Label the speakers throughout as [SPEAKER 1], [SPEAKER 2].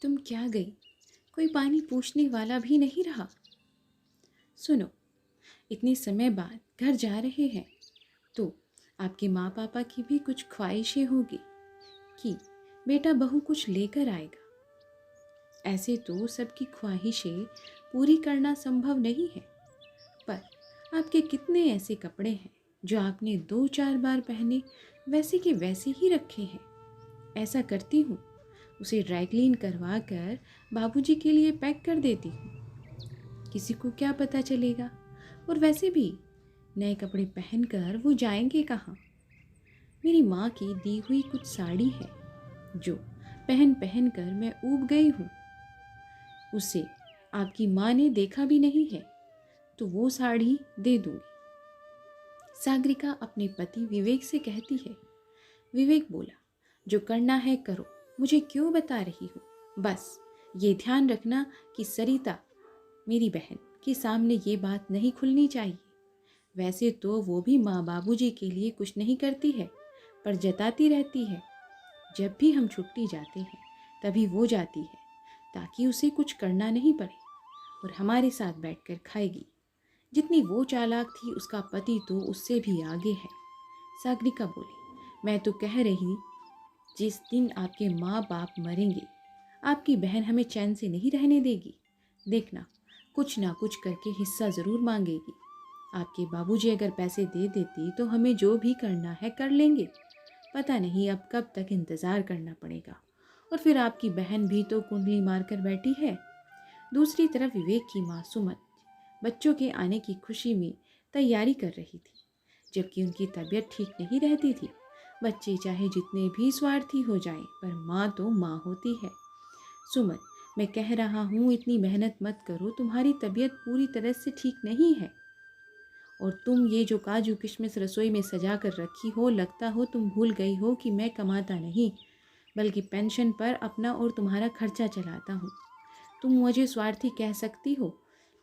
[SPEAKER 1] तुम क्या गई? कोई पानी पूछने वाला भी नहीं रहा। सुनो, इतने समय बाद घर जा रहे हैं तो आपके माँ पापा की भी कुछ ख्वाहिशें होगी कि बेटा बहू कुछ लेकर आएगा। ऐसे तो सबकी ख्वाहिशें पूरी करना संभव नहीं है, पर आपके कितने ऐसे कपड़े हैं जो आपने 2-4 बार पहने वैसे के वैसे ही रखे हैं। ऐसा करती हूँ, उसे ड्राई क्लीन करवा कर बाबूजी के लिए पैक कर देती हूँ। किसी को क्या पता चलेगा? और वैसे भी नए कपड़े पहनकर वो जाएंगे कहाँ? मेरी माँ की दी हुई कुछ साड़ी है जो पहन पहन कर मैं ऊब गई हूँ। उसे आपकी माँ ने देखा भी नहीं है तो वो साड़ी दे दूंगी। सागरिका अपने पति विवेक से कहती है। विवेक बोला, जो करना है करो, मुझे क्यों बता रही हो? बस ये ध्यान रखना कि सरिता मेरी बहन के सामने ये बात नहीं खुलनी चाहिए। वैसे तो वो भी माँ बाबूजी के लिए कुछ नहीं करती है, पर जताती रहती है। जब भी हम छुट्टी जाते हैं तभी वो जाती है, ताकि उसे कुछ करना नहीं पड़े, और हमारे साथ बैठकर खाएगी। जितनी वो चालाक थी उसका पति तो उससे भी आगे है। सागरिका बोली, मैं तो कह रही, जिस दिन आपके माँ बाप मरेंगे आपकी बहन हमें चैन से नहीं रहने देगी। देखना, कुछ ना कुछ करके हिस्सा ज़रूर मांगेगी। आपके बाबूजी अगर पैसे दे देती तो हमें जो भी करना है कर लेंगे। पता नहीं अब कब तक इंतज़ार करना पड़ेगा। और फिर आपकी बहन भी तो कुंडली मारकर बैठी है। दूसरी तरफ विवेक की माँ सुमन बच्चों के आने की खुशी में तैयारी कर रही थी, जबकि उनकी तबीयत ठीक नहीं रहती थी। बच्चे चाहे जितने भी स्वार्थी हो जाएं, पर माँ तो माँ होती है। सुमन, मैं कह रहा हूँ इतनी मेहनत मत करो, तुम्हारी तबीयत पूरी तरह से ठीक नहीं है। और तुम ये जो काजू किशमिश रसोई में सजा कर रखी हो, लगता हो तुम भूल गई हो कि मैं कमाता नहीं बल्कि पेंशन पर अपना और तुम्हारा खर्चा चलाता हूँ। तुम मुझे स्वार्थी कह सकती हो,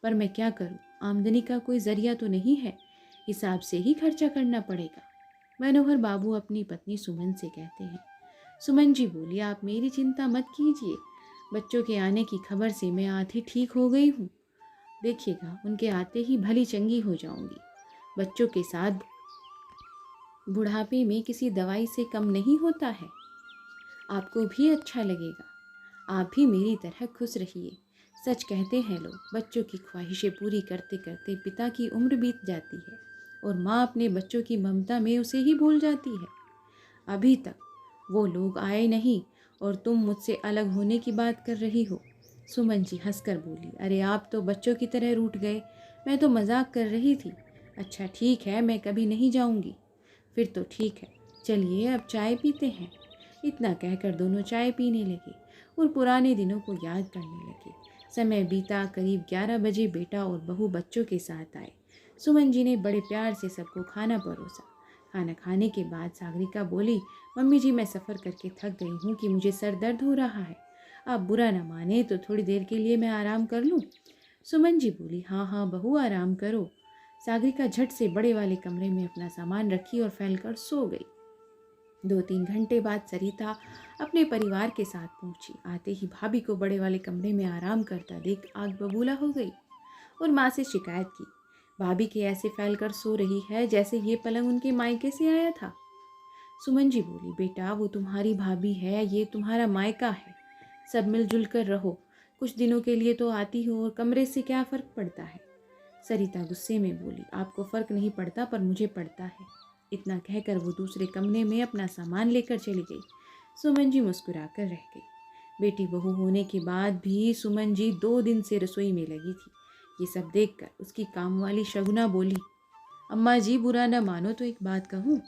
[SPEAKER 1] पर मैं क्या करूँ? आमदनी का कोई जरिया तो नहीं है, हिसाब से ही खर्चा करना पड़ेगा। मनोहर बाबू अपनी पत्नी सुमन से कहते हैं। सुमन जी बोली, आप मेरी चिंता मत कीजिए, बच्चों के आने की खबर से मैं आधी ठीक हो गई हूँ। देखिएगा, उनके आते ही भली चंगी हो जाऊंगी। बच्चों के साथ बुढ़ापे में किसी दवाई से कम नहीं होता है। आपको भी अच्छा लगेगा। आप भी मेरी तरह खुश रहिए। सच कहते हैं लोग, बच्चों की ख्वाहिशें पूरी करते करते पिता की उम्र बीत जाती है और माँ अपने बच्चों की ममता में उसे ही भूल जाती है। अभी तक वो लोग आए नहीं और तुम मुझसे अलग होने की बात कर रही हो। सुमन जी हंसकर बोली, अरे आप तो बच्चों की तरह रूठ गए, मैं तो मजाक कर रही थी। अच्छा ठीक है, मैं कभी नहीं जाऊंगी। फिर तो ठीक है, चलिए अब चाय पीते हैं। इतना कहकर दोनों चाय पीने लगे और पुराने दिनों को याद करने लगे। समय बीता, करीब 11 बजे बेटा और बहू बच्चों के साथ आए। सुमन जी ने बड़े प्यार से सबको खाना परोसा। खाना खाने के बाद सागरिका बोली, मम्मी जी मैं सफ़र करके थक गई हूँ कि मुझे सर दर्द हो रहा है। आप बुरा ना माने तो थोड़ी देर के लिए मैं आराम कर लूँ? सुमन जी बोली, हाँ हाँ बहू आराम करो। सागरिका झट से बड़े वाले कमरे में अपना सामान रखी और फैलकर सो गई। 2-3 घंटे बाद सरिता अपने परिवार के साथ पहुंची। आते ही भाभी को बड़े वाले कमरे में आराम करता देख आग बबूला हो गई और माँ से शिकायत की। भाभी के ऐसे फैलकर सो रही है जैसे ये पलंग उनके मायके से आया था। सुमन जी बोली, बेटा वो तुम्हारी भाभी है, ये तुम्हारा मायका है, सब मिलजुल कर रहो। कुछ दिनों के लिए तो आती हो और कमरे से क्या फ़र्क पड़ता है? सरिता गुस्से में बोली, आपको फ़र्क नहीं पड़ता पर मुझे पड़ता है। इतना कहकर वो दूसरे कमरे में अपना सामान लेकर चली गई। सुमन जी मुस्कुरा कर रह गई। बेटी बहू होने के बाद भी सुमन जी 2 दिन से रसोई में लगी थी। ये सब देखकर उसकी काम वाली शगुना बोली, अम्मा जी बुरा न मानो तो एक बात कहूँ?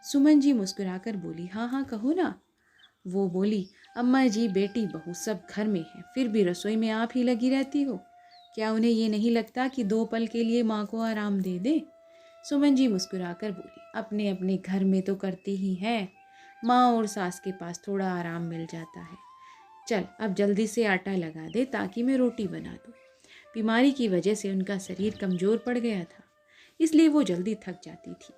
[SPEAKER 1] सुमन जी मुस्कुराकर बोली, हाँ हाँ कहो ना। वो बोली, अम्मा जी बेटी बहू सब घर में है, फिर भी रसोई में आप ही लगी रहती हो। क्या उन्हें ये नहीं लगता कि 2 पल के लिए माँ को आराम दे दे? सुमन जी मुस्कुराकर बोली, अपने अपने घर में तो करती ही हैं, माँ और सास के पास थोड़ा आराम मिल जाता है। चल अब जल्दी से आटा लगा दे ताकि मैं रोटी बना दूँ। बीमारी की वजह से उनका शरीर कमज़ोर पड़ गया था, इसलिए वो जल्दी थक जाती थी।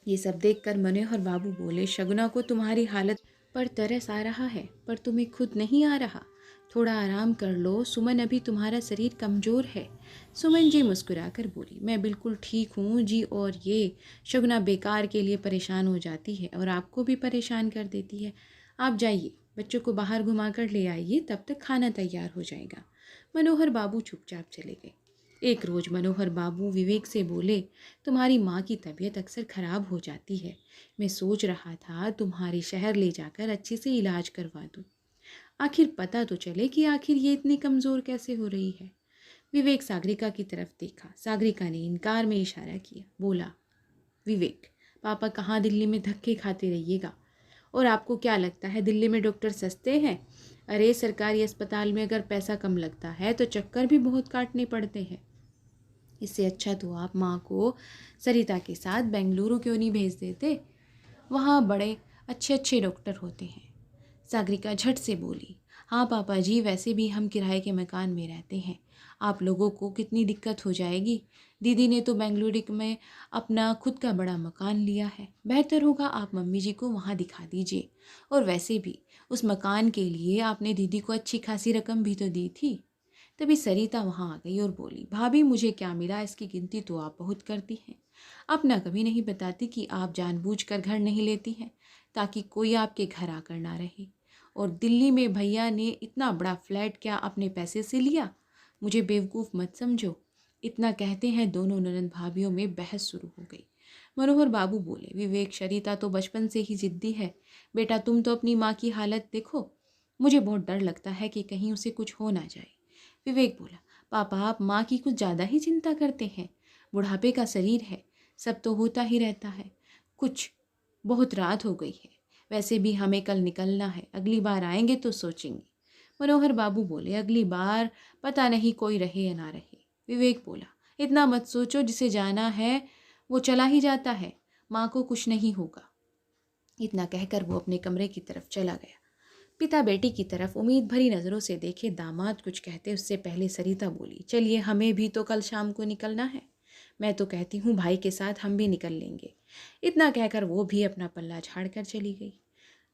[SPEAKER 1] ये सब देखकर मनोहर बाबू बोले, शगुना को तुम्हारी हालत पर तरस आ रहा है, पर तुम्हें खुद नहीं आ रहा। थोड़ा आराम कर लो सुमन, अभी तुम्हारा शरीर कमज़ोर है। सुमन जी मुस्कुराकर बोली, मैं बिल्कुल ठीक हूँ जी, और ये शगुना बेकार के लिए परेशान हो जाती है और आपको भी परेशान कर देती है। आप जाइए, बच्चों को बाहर घुमा कर ले आइए, तब तक खाना तैयार हो जाएगा। मनोहर बाबू चुपचाप चले गए। एक रोज़ मनोहर बाबू विवेक से बोले, तुम्हारी माँ की तबीयत अक्सर ख़राब हो जाती है। मैं सोच रहा था तुम्हारे शहर ले जाकर अच्छे से इलाज करवा दूँ, आखिर पता तो चले कि आखिर ये इतनी कमज़ोर कैसे हो रही है। विवेक सागरिका की तरफ देखा। सागरिका ने इनकार में इशारा किया। बोला, विवेक, पापा कहाँ दिल्ली में धक्के खाते रहिएगा। और आपको क्या लगता है दिल्ली में डॉक्टर सस्ते हैं? अरे सरकारी अस्पताल में अगर पैसा कम लगता है तो चक्कर भी बहुत काटने पड़ते हैं। इससे अच्छा तो आप माँ को सरिता के साथ बेंगलुरु क्यों नहीं भेज देते? वहाँ बड़े अच्छे अच्छे डॉक्टर होते हैं। सागरिका झट से बोली, हाँ पापा जी, वैसे भी हम किराए के मकान में रहते हैं, आप लोगों को कितनी दिक्कत हो जाएगी। दीदी ने तो बेंगलुरु में अपना खुद का बड़ा मकान लिया है, बेहतर होगा आप मम्मी जी को वहाँ दिखा दीजिए। और वैसे भी उस मकान के लिए आपने दीदी को अच्छी खासी रकम भी तो दी थी। तभी सरिता वहाँ आ गई और बोली, भाभी मुझे क्या मिला इसकी गिनती तो आप बहुत करती हैं। अपना कभी नहीं बताती कि आप जानबूझकर घर नहीं लेती हैं ताकि कोई आपके घर आकर ना रहे। और दिल्ली में भैया ने इतना बड़ा फ्लैट क्या अपने पैसे से लिया? मुझे बेवकूफ़ मत समझो। इतना कहते हैं दोनों ननद भाभियों में बहस शुरू हो गई। मनोहर बाबू बोले, विवेक, सरिता तो बचपन से ही जिद्दी है। बेटा तुम तो अपनी माँ की हालत देखो, मुझे बहुत डर लगता है कि कहीं उसे कुछ हो ना जाए। विवेक बोला, पापा आप माँ की कुछ ज़्यादा ही चिंता करते हैं। बुढ़ापे का शरीर है, सब तो होता ही रहता है। कुछ बहुत रात हो गई है, वैसे भी हमें कल निकलना है, अगली बार आएंगे तो सोचेंगे। मनोहर बाबू बोले, अगली बार पता नहीं कोई रहे या ना रहे। विवेक बोला, इतना मत सोचो, जिसे जाना है वो चला ही जाता है, माँ को कुछ नहीं होगा। इतना कहकर वो अपने कमरे की तरफ चला गया। पिता बेटी की तरफ उम्मीद भरी नज़रों से देखे। दामाद कुछ कहते उससे पहले सरिता बोली, चलिए हमें भी तो कल शाम को निकलना है। मैं तो कहती हूँ भाई के साथ हम भी निकल लेंगे। इतना कहकर वो भी अपना पल्ला झाड़ कर चली गई।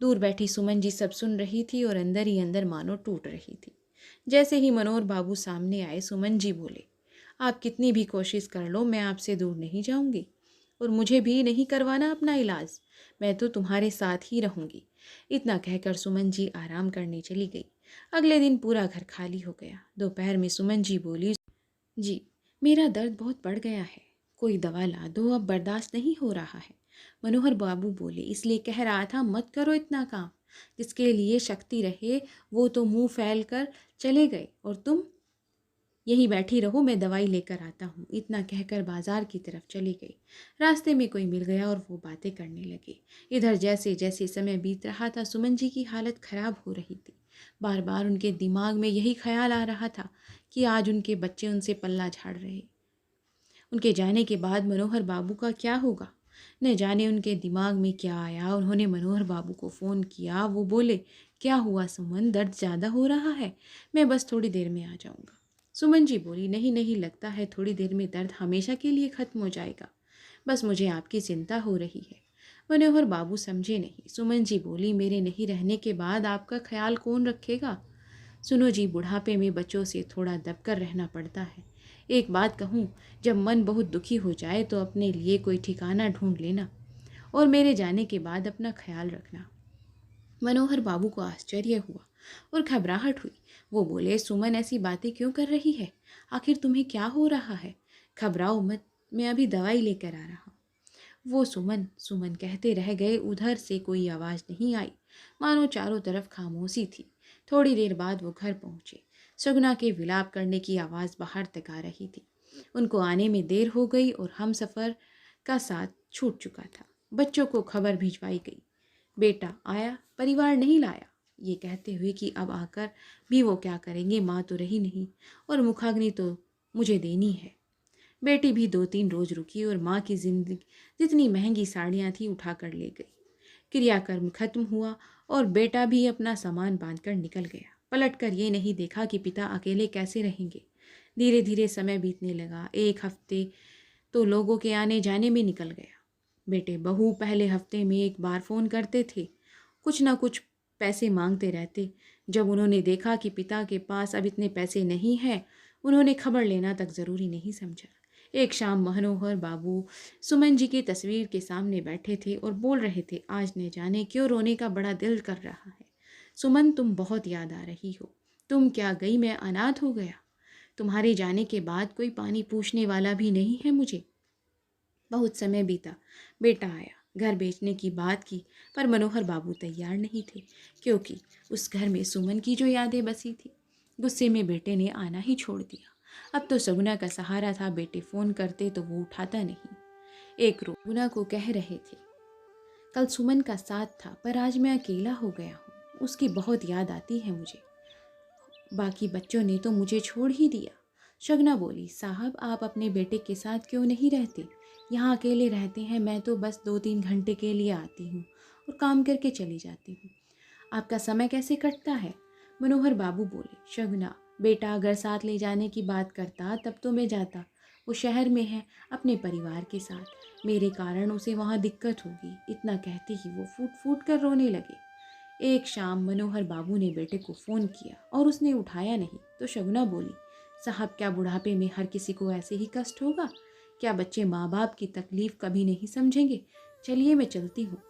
[SPEAKER 1] दूर बैठी सुमन जी सब सुन रही थी और अंदर ही अंदर मानो टूट रही थी। जैसे ही मनोहर बाबू सामने आए, सुमन जी बोले, आप कितनी भी कोशिश कर लो, मैं आपसे दूर नहीं जाऊंगी और मुझे भी नहीं करवाना अपना इलाज, मैं तो तुम्हारे साथ ही रहूंगी। इतना कहकर सुमन जी आराम करने चली गई। अगले दिन पूरा घर खाली हो गया। दोपहर में सुमन जी बोली, जी मेरा दर्द बहुत बढ़ गया है, कोई दवा ला दो, अब बर्दाश्त नहीं हो रहा है। मनोहर बाबू बोले, इसलिए कह रहा था मत करो इतना काम, जिसके लिए शक्ति रहे वो तो मुंह फैल कर चले गए और तुम यहीं बैठी रहो, मैं दवाई लेकर आता हूँ। इतना कहकर बाजार की तरफ चली गई। रास्ते में कोई मिल गया और वो बातें करने लगे। इधर जैसे जैसे समय बीत रहा था, सुमन जी की हालत खराब हो रही थी। बार बार उनके दिमाग में यही ख्याल आ रहा था कि आज उनके बच्चे उनसे पल्ला झाड़ रहे। उनके जाने के बाद मनोहर बाबू का क्या होगा? न जाने उनके दिमाग में क्या आया। उन्होंने मनोहर बाबू को फ़ोन किया। वो बोले, क्या हुआ सुमन, दर्द ज़्यादा हो रहा है? मैं बस थोड़ी देर में आ जाऊँगा। सुमन जी बोली, नहीं नहीं, लगता है थोड़ी देर में दर्द हमेशा के लिए ख़त्म हो जाएगा, बस मुझे आपकी चिंता हो रही है। मनोहर बाबू समझे नहीं। सुमन जी बोली, मेरे नहीं रहने के बाद आपका ख्याल कौन रखेगा? सुनो जी, बुढ़ापे में बच्चों से थोड़ा दबकर रहना पड़ता है। एक बात कहूँ, जब मन बहुत दुखी हो जाए तो अपने लिए कोई ठिकाना ढूंढ लेना और मेरे जाने के बाद अपना ख्याल रखना। मनोहर बाबू को आश्चर्य हुआ और घबराहट हुई। वो बोले, सुमन ऐसी बातें क्यों कर रही है? आखिर तुम्हें क्या हो रहा है? घबराओ मत, मैं अभी दवाई लेकर आ रहा हूँ। वो सुमन सुमन कहते रह गए। उधर से कोई आवाज़ नहीं आई, मानो चारों तरफ खामोशी थी। थोड़ी देर बाद वो घर पहुँचे। सगुना के विलाप करने की आवाज़ बाहर तक आ रही थी। उनको आने में देर हो गई और हम सफ़र का साथ छूट चुका था। बच्चों को खबर भिजवाई गई, बेटा आया, परिवार नहीं लाया, ये कहते हुए कि अब आकर भी वो क्या करेंगे, माँ तो रही नहीं और मुखाग्नि तो मुझे देनी है। बेटी भी 2-3 रोज रुकी और माँ की जिंदगी जितनी महंगी साड़ियाँ थी उठा कर ले गई। क्रियाकर्म खत्म हुआ और बेटा भी अपना सामान बांधकर निकल गया। पलटकर ये नहीं देखा कि पिता अकेले कैसे रहेंगे। धीरे धीरे समय बीतने लगा। 1 हफ्ते तो लोगों के आने जाने में निकल गया। बेटे बहू पहले हफ्ते में एक बार फ़ोन करते थे, कुछ ना कुछ पैसे मांगते रहते। जब उन्होंने देखा कि पिता के पास अब इतने पैसे नहीं हैं, उन्होंने खबर लेना तक ज़रूरी नहीं समझा। एक शाम मनोहर बाबू सुमन जी की तस्वीर के सामने बैठे थे और बोल रहे थे, आज न जाने क्यों रोने का बड़ा दिल कर रहा है। सुमन, तुम बहुत याद आ रही हो। तुम क्या गई, मैं अनाथ हो गया। तुम्हारे जाने के बाद कोई पानी पूछने वाला भी नहीं है मुझे। बहुत समय बीता, बेटा आया, घर बेचने की बात की, पर मनोहर बाबू तैयार नहीं थे, क्योंकि उस घर में सुमन की जो यादें बसी थी। गुस्से में बेटे ने आना ही छोड़ दिया। अब तो सगुना का सहारा था, बेटे फ़ोन करते तो वो उठाता नहीं। एक रोज सगुना को कह रहे थे, कल सुमन का साथ था, पर आज मैं अकेला हो गया हूँ। उसकी बहुत याद आती है मुझे। बाकी बच्चों ने तो मुझे छोड़ ही दिया। शगना बोली, साहब आप अपने बेटे के साथ क्यों नहीं रहते? यहाँ अकेले रहते हैं, मैं तो बस 2-3 घंटे के लिए आती हूँ और काम करके चली जाती हूँ। आपका समय कैसे कटता है? मनोहर बाबू बोले, शगुना, बेटा अगर साथ ले जाने की बात करता तब तो मैं जाता। वो शहर में है अपने परिवार के साथ, मेरे कारण उसे वहाँ दिक्कत होगी। इतना कहते ही वो फूट फूट कर रोने लगे। एक शाम मनोहर बाबू ने बेटे को फ़ोन किया और उसने उठाया नहीं, तो शगुना बोली, साहब क्या बुढ़ापे में हर किसी को ऐसे ही कष्ट होगा? क्या बच्चे माँ बाप की तकलीफ़ कभी नहीं समझेंगे? चलिए मैं चलती हूँ,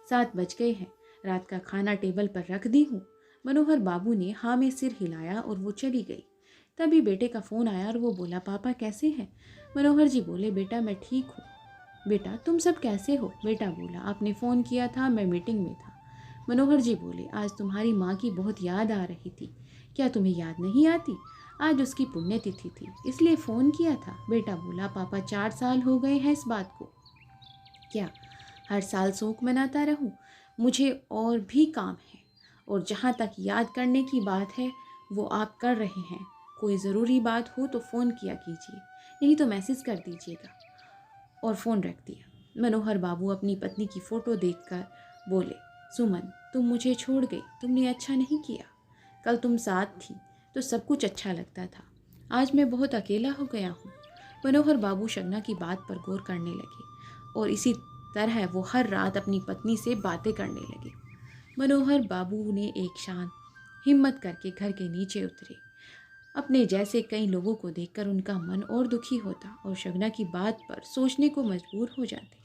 [SPEAKER 1] 7 बज गए हैं, रात का खाना टेबल पर रख दी हूँ। मनोहर बाबू ने हाँ में सिर हिलाया और वो चली गई। तभी बेटे का फ़ोन आया और वो बोला, पापा कैसे हैं? मनोहर जी बोले, बेटा मैं ठीक हूँ। बेटा तुम सब कैसे हो? बेटा बोला, आपने फ़ोन किया था, मैं मीटिंग में था। मनोहर जी बोले, आज तुम्हारी माँ की बहुत याद आ रही थी। क्या तुम्हें याद नहीं आती? आज उसकी पुण्यतिथि थी, इसलिए फ़ोन किया था। बेटा बोला, पापा 4 साल हो गए हैं इस बात को। क्या हर साल शोक मनाता रहूं? मुझे और भी काम है, और जहाँ तक याद करने की बात है वो आप कर रहे हैं। कोई ज़रूरी बात हो तो फ़ोन किया कीजिए, नहीं तो मैसेज कर दीजिएगा। और फ़ोन रख दिया। मनोहर बाबू अपनी पत्नी की फ़ोटो देखकर बोले, सुमन तुम मुझे छोड़ गई, तुमने अच्छा नहीं किया। कल तुम साथ थी तो सब कुछ अच्छा लगता था, आज मैं बहुत अकेला हो गया हूँ। मनोहर बाबू शगना की बात पर गौर करने लगे और इसी तरह वो हर रात अपनी पत्नी से बातें करने लगे। मनोहर बाबू ने एक शाम हिम्मत करके घर के नीचे उतरे। अपने जैसे कई लोगों को देखकर उनका मन और दुखी होता और शगना की बात पर सोचने को मजबूर हो जाते।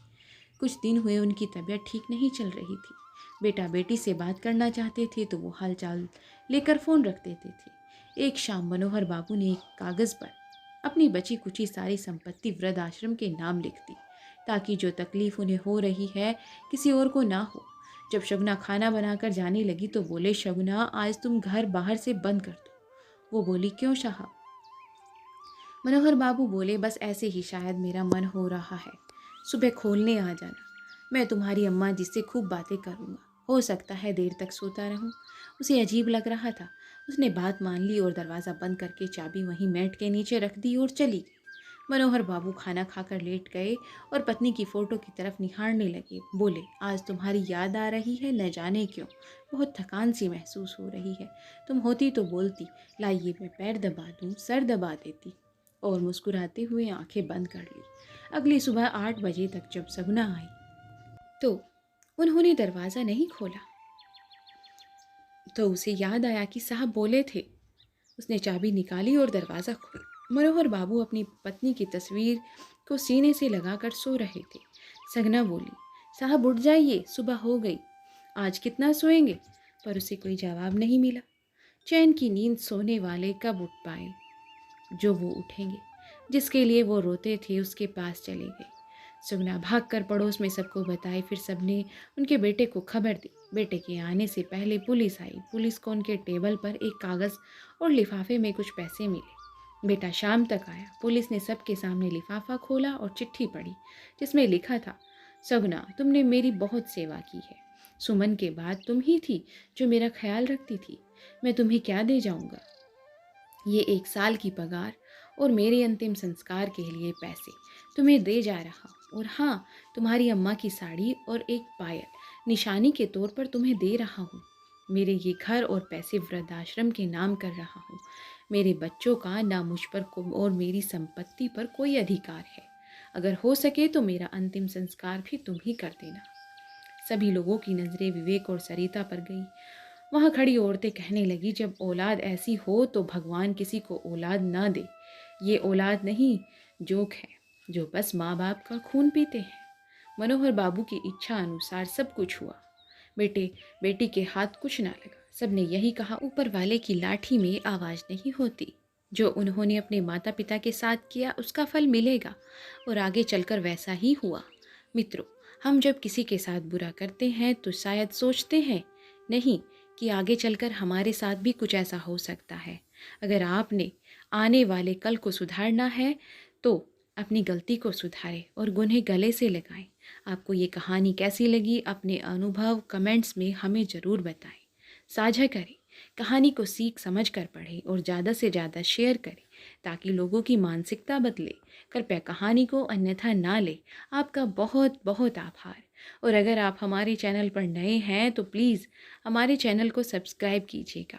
[SPEAKER 1] कुछ दिन हुए उनकी तबीयत ठीक नहीं चल रही थी। बेटा बेटी से बात करना चाहते थे तो वो हालचाल लेकर फ़ोन रख देते थे। एक शाम मनोहर बाबू ने एक कागज़ पर अपनी बची कुची सारी संपत्ति वृद्ध आश्रम के नाम लिख दी, ताकि जो तकलीफ़ उन्हें हो रही है किसी और को ना हो। जब शगुना खाना बनाकर जाने लगी तो बोले, शगुना आज तुम घर बाहर से बंद कर दो। वो बोली, क्यों साहब? मनोहर बाबू बोले, बस ऐसे ही शायद मेरा मन हो रहा है, सुबह खोलने आ जाना। मैं तुम्हारी अम्मा जी से खूब बातें करूँगा, हो सकता है देर तक सोता रहूँ। उसे अजीब लग रहा था। उसने बात मान ली और दरवाज़ा बंद करके चाबी वहीं मैट के नीचे रख दी और चली गई। मनोहर बाबू खाना खाकर लेट गए और पत्नी की फ़ोटो की तरफ निहारने लगे। बोले, आज तुम्हारी याद आ रही है, न जाने क्यों। बहुत थकान सी महसूस हो रही है। तुम होती तो बोलती, लाइए मैं पैर दबा दूँ, सर दबा देती। और मुस्कुराते हुए आंखें बंद कर ली। अगली सुबह 8 बजे तक जब सगुना आई तो उन्होंने दरवाज़ा नहीं खोला, तो उसे याद आया कि साहब बोले थे। उसने चाबी निकाली और दरवाज़ा खोला। मनोहर बाबू अपनी पत्नी की तस्वीर को सीने से लगाकर सो रहे थे। सगना बोली, साहब उठ जाइए, सुबह हो गई, आज कितना सोएंगे? पर उसे कोई जवाब नहीं मिला। चैन की नींद सोने वाले कब उठ पाए जो वो उठेंगे। जिसके लिए वो रोते थे उसके पास चले गए। सुगना भागकर पड़ोस में सबको बताए, फिर सबने उनके बेटे को खबर दी। बेटे के आने से पहले पुलिस आई। पुलिस को उनके टेबल पर एक कागज़ और लिफाफे में कुछ पैसे मिले। बेटा शाम तक आया। पुलिस ने सबके सामने लिफाफा खोला और चिट्ठी पढ़ी, जिसमें लिखा था, सगुना तुमने मेरी बहुत सेवा की है। सुमन के बाद तुम ही थी जो मेरा ख्याल रखती थी। मैं तुम्हें क्या दे जाऊंगा? ये 1 साल की पगार और मेरे अंतिम संस्कार के लिए पैसे तुम्हें दे जा रहा हूँ। और हाँ, तुम्हारी अम्मा की साड़ी और एक पायल निशानी के तौर पर तुम्हें दे रहा हूँ। मेरे ये घर और पैसे वृद्धाश्रम के नाम कर रहा हूँ। मेरे बच्चों का ना मुझ पर और मेरी संपत्ति पर कोई अधिकार है। अगर हो सके तो मेरा अंतिम संस्कार भी तुम ही कर देना। सभी लोगों की नज़रें विवेक और सरिता पर गई। वहाँ खड़ी औरतें कहने लगी, जब औलाद ऐसी हो तो भगवान किसी को औलाद ना दे। ये औलाद नहीं, जोक है, जो बस माँ बाप का खून पीते हैं। मनोहर बाबू की इच्छा अनुसार सब कुछ हुआ। बेटे बेटी के हाथ कुछ ना लगा। सबने यही कहा, ऊपर वाले की लाठी में आवाज़ नहीं होती। जो उन्होंने अपने माता पिता के साथ किया उसका फल मिलेगा, और आगे चलकर वैसा ही हुआ। मित्रों, हम जब किसी के साथ बुरा करते हैं तो शायद सोचते हैं नहीं कि आगे चलकर हमारे साथ भी कुछ ऐसा हो सकता है। अगर आपने आने वाले कल को सुधारना है तो अपनी गलती को सुधारें और गुन्हें गले से लगाएं। आपको ये कहानी कैसी लगी, अपने अनुभव कमेंट्स में हमें ज़रूर बताएं। साझा करें, कहानी को सीख समझ कर पढ़ें और ज़्यादा से ज़्यादा शेयर करें ताकि लोगों की मानसिकता बदले। कृपया कहानी को अन्यथा ना लें। आपका बहुत बहुत आभार। और अगर आप हमारे चैनल पर नए हैं तो प्लीज़ हमारे चैनल को सब्सक्राइब कीजिएगा।